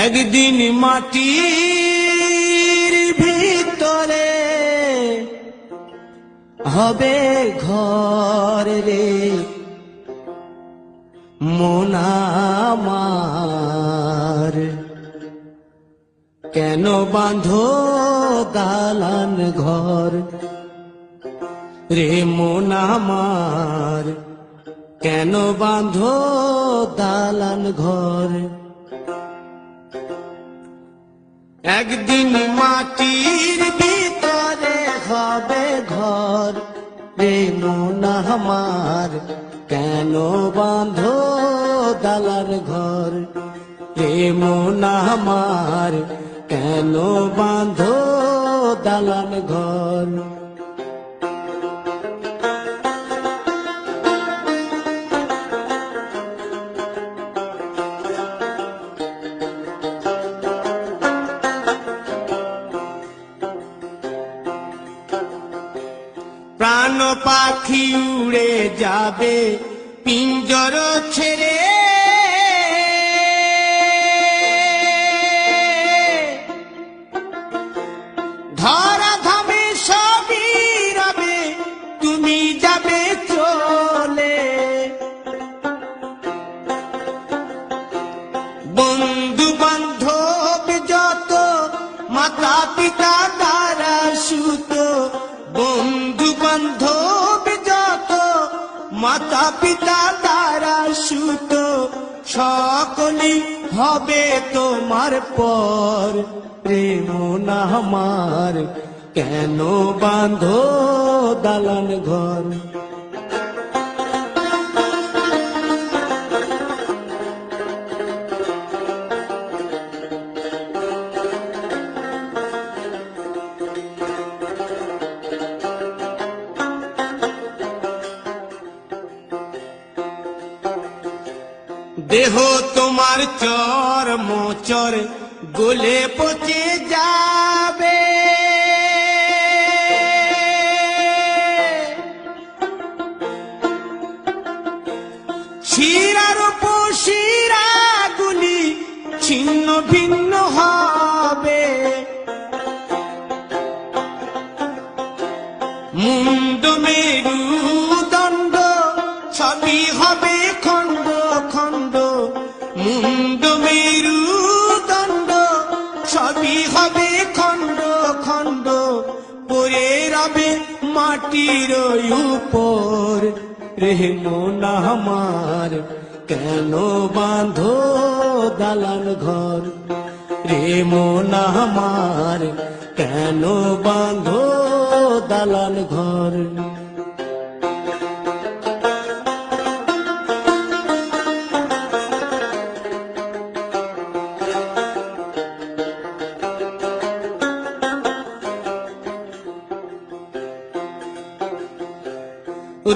একদিন মাটির ভিতরে হবে ঘর রে মন আমার, কেন বাঁধো দালান ঘর রে মন আমার, কেন বাঁধো দালান ঘর। একদিন মাটির ভিতরে হবে ঘর রে মন আমার, কেন বাঁধো দালান ঘর রে মন আমার, কেন বাঁধো দালান ঘর। প্রাণ পাখি উড়ে যাবে পিঞ্জর ছেড়ে, ধরা ধামে সবই রবে তুমি যাবে চলে। বন্ধু বান্ধব যত মাতা পিতা দ্বারা সুত, বন্ধু বান্ধব যত মাতা পিতা দ্বারা সুত, সকলই হবে তোমার পর রে মন আমার, কেন বাঁধো দালান ঘর। দেহ তোমার চর মোচর গলে পচে যাবে, শিরার উপশিরা গুলি ছিন্ন ভিন্ন হবে, মুন্ড মেরুদণ্ড সবই হবে খণ্ড খণ্ড, মুন্ড মেরুদণ্ড সবই হবে খণ্ড খণ্ড, পড়ে রবে মাটির উপর রে মন আমার, কেন বাঁধো দালান ঘর রে মন আমার, কেন বাঁধো দালান ঘর।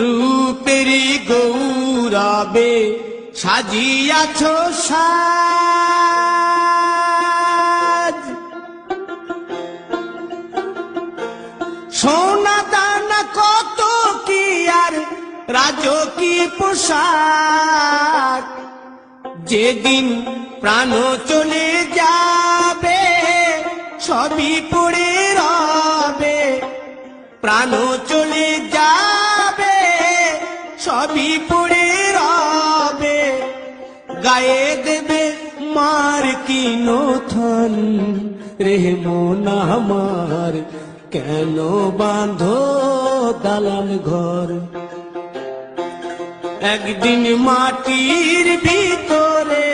রূপেরি গৌরবে সাজিয়াছ সাজ, সোনা দানা কত কি আর রাজকী পোশাক, যেদিন প্রাণ চলে যাবে সবই পড়ে রবে, প্রাণ চলে যাবে সবই পড়ে রবে, গায়ে দেবে মার কি নথন রে মন আমার, কেন বাঁধো দালান ঘর। একদিন মাটির ভিতরে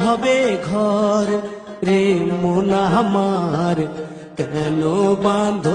হবে ঘর রে মন আমার, কেন বাঁধো